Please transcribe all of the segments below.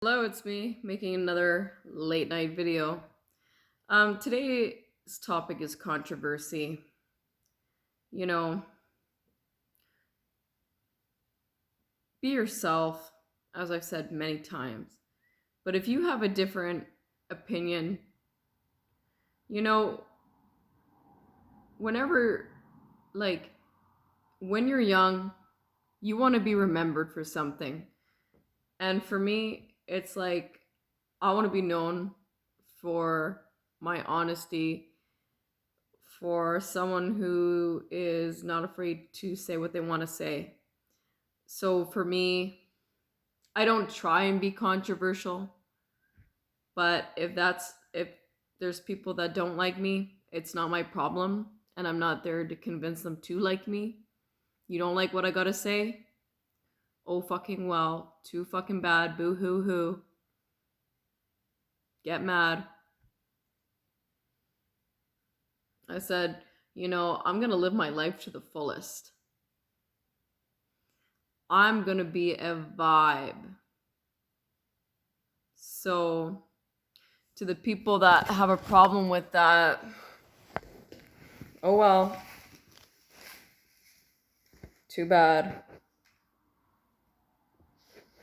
Hello, it's me making another late night video. Today's topic is controversy. You know, be yourself, as I've said many times. But if you have a different opinion, you know, whenever, like, when you're young, you want to be remembered for something. And for me, it's like, I want to be known for my honesty, for someone who is not afraid to say what they want to say. So for me, I don't try and be controversial, but if there's people that don't like me, it's not my problem, and I'm not there to convince them to like me. You don't like what I got to say? Oh fucking well, too fucking bad, boo hoo hoo. Get mad. I said, I'm going to live my life to the fullest. I'm going to be a vibe. So, to the people that have a problem with that, oh well, too bad.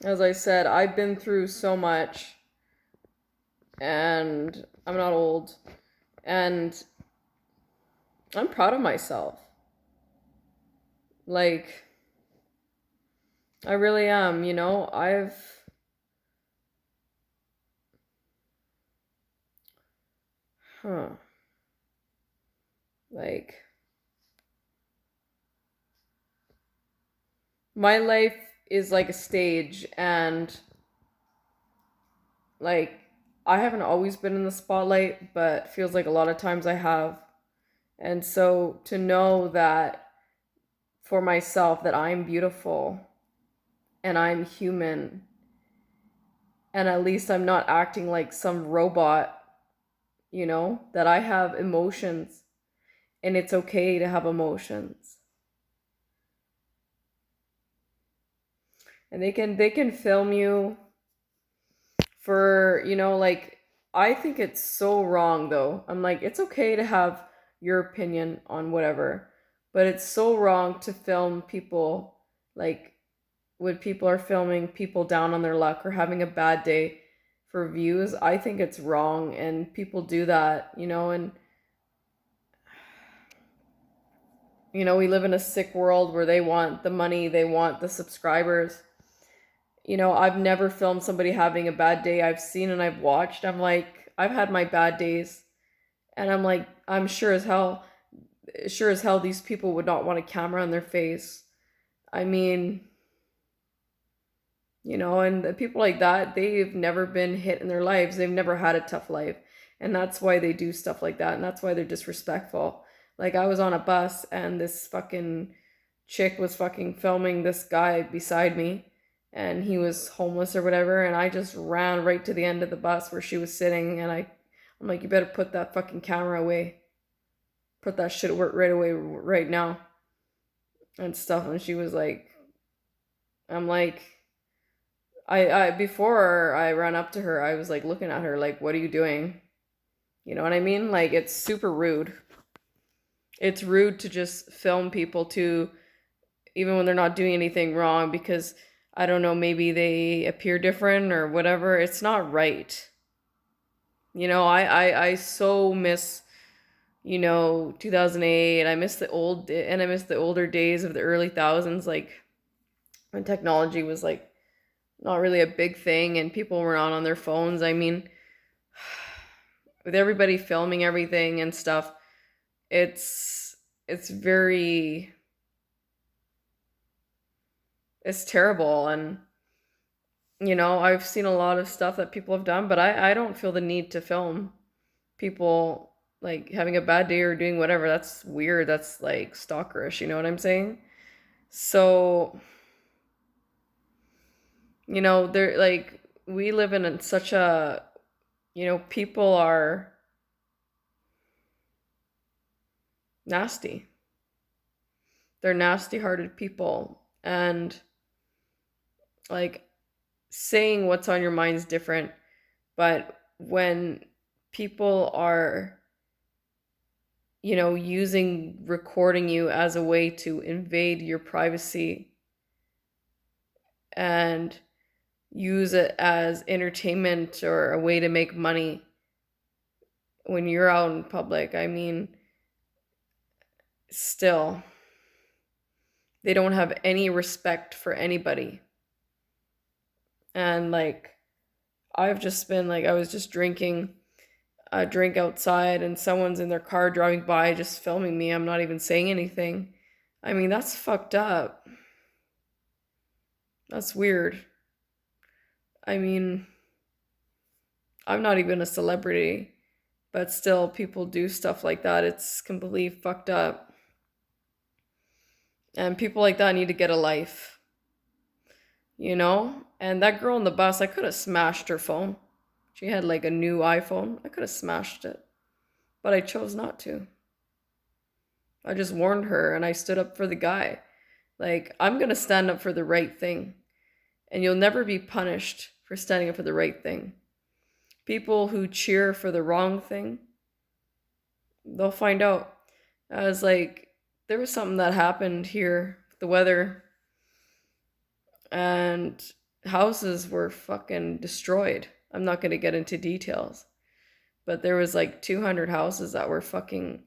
As I said, I've been through so much, and I'm not old, and I'm proud of myself. Like, I really am, huh, like, my life is like a stage, and like, I haven't always been in the spotlight, but feels like a lot of times I have. And so to know that for myself that I'm beautiful and I'm human, and at least I'm not acting like some robot, that I have emotions, and it's okay to have emotions. And they can film you for, like, I think it's so wrong though. I'm like, it's okay to have your opinion on whatever, but it's so wrong to film people, like, when people are filming people down on their luck or having a bad day for views. I think it's wrong, and people do that, and we live in a sick world where they want the money, they want the subscribers. I've never filmed somebody having a bad day. I've seen and I've watched. I'm like, I've had my bad days, and I'm like, I'm sure as hell these people would not want a camera on their face. I mean, and the people like that, they've never been hit in their lives. They've never had a tough life. And that's why they do stuff like that. And that's why they're disrespectful. Like, I was on a bus, and this fucking chick was fucking filming this guy beside me, and he was homeless or whatever. And I just ran right to the end of the bus where she was sitting. And I'm like, you better put that fucking camera away. Put that shit right away right now. And stuff. And she was like, I'm like, I before I ran up to her, I was like looking at her like, what are you doing? You know what I mean? Like, it's super rude. It's rude to just film people too, even when they're not doing anything wrong, because I don't know, maybe they appear different or whatever. It's not right. I so miss, 2008. I miss I miss the older days of the early thousands, like when technology was like not really a big thing and people were not on their phones. I mean, with everybody filming everything and stuff, it's very, it's terrible. And I've seen a lot of stuff that people have done, but I don't feel the need to film people like having a bad day or doing whatever. That's weird. That's like stalkerish, you know what I'm saying? So, they're like, we live in such a, people are nasty. They're nasty hearted people. And like, saying what's on your mind is different, but when people are, using recording you as a way to invade your privacy and use it as entertainment or a way to make money when you're out in public, I mean, still, they don't have any respect for anybody. And like, I've just been like, I was just drinking a drink outside and someone's in their car driving by just filming me. I'm not even saying anything. I mean, that's fucked up. That's weird. I mean, I'm not even a celebrity, but still, people do stuff like that. It's completely fucked up. And people like that need to get a life, you know? And that girl on the bus, I could have smashed her phone. She had like a new iPhone. I could have smashed it, but I chose not to. I just warned her and I stood up for the guy. Like, I'm going to stand up for the right thing. And you'll never be punished for standing up for the right thing. People who cheer for the wrong thing, they'll find out. I was like, there was something that happened here, the weather, and houses were fucking destroyed. I'm not going to get into details, but there was like 200 houses that were fucking,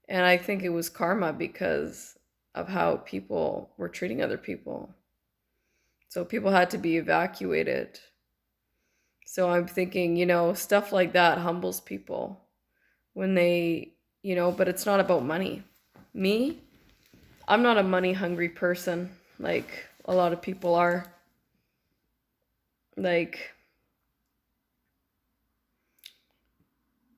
and I think it was karma because of how people were treating other people. So people had to be evacuated. So I'm thinking, stuff like that humbles people when they, but it's not about money. Me, I'm not a money hungry person like a lot of people are. Like,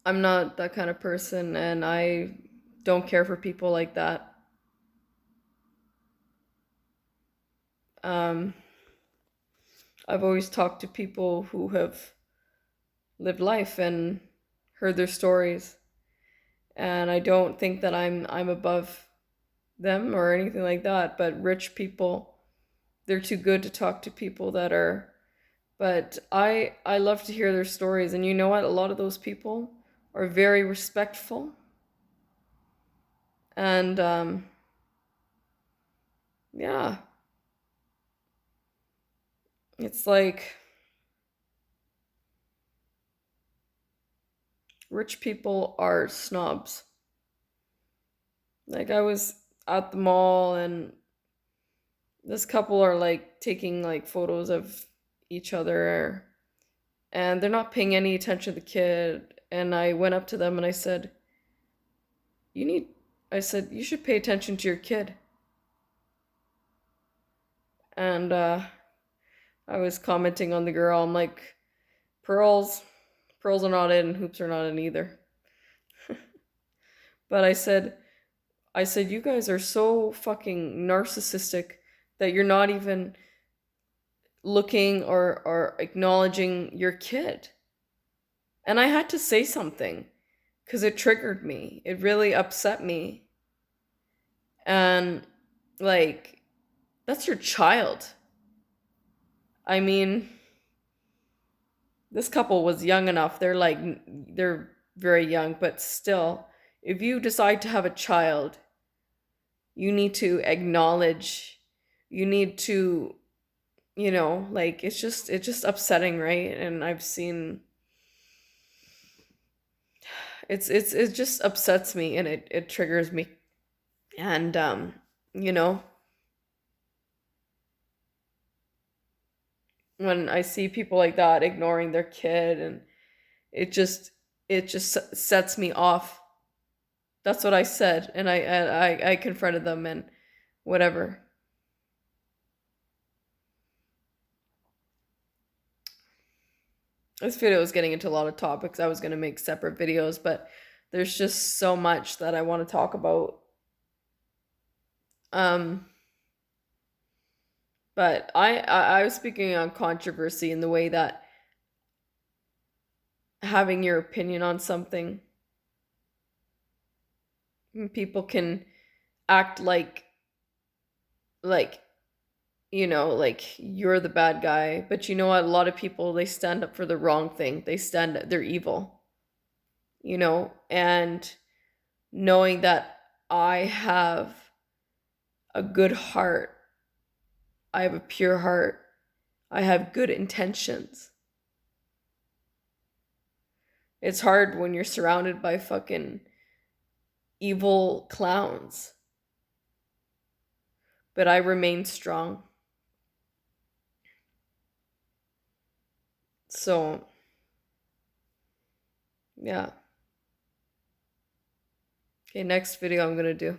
I'm not that kind of person and I don't care for people like that. Um, I've always talked to people who have lived life and heard their stories, and I don't think that I'm above them or anything like that, but rich people, they're too good to talk to people that are, but I love to hear their stories. And you know what, a lot of those people are very respectful, and yeah, it's like rich people are snobs. Like, I was at the mall and this couple are like taking like photos of each other and they're not paying any attention to the kid. And I went up to them and I said, You need, I said, you should pay attention to your kid. And I was commenting on the girl. I'm like, pearls are not in, hoops are not in either. But I said, you guys are so fucking narcissistic that you're not even looking or acknowledging your kid. And I had to say something because it triggered me. It really upset me. And like, that's your child. I mean, this couple was young enough. They're very young, but still, if you decide to have a child, you need to acknowledge, you need to, like, it's just upsetting, right? And I've seen it just upsets me and it triggers me. And you know, when I see people like that ignoring their kid, and it just sets me off. That's what I said, and I confronted them and whatever. This video is getting into a lot of topics. I was going to make separate videos, but there's just so much that I want to talk about. Um, but I was speaking on controversy in the way that having your opinion on something, people can act like like you're the bad guy. But you know what? A lot of people, they stand up for the wrong thing. They're evil, and knowing that I have a good heart, I have a pure heart, I have good intentions. It's hard when you're surrounded by fucking evil clowns, but I remain strong. So, yeah. Okay, next video I'm gonna do.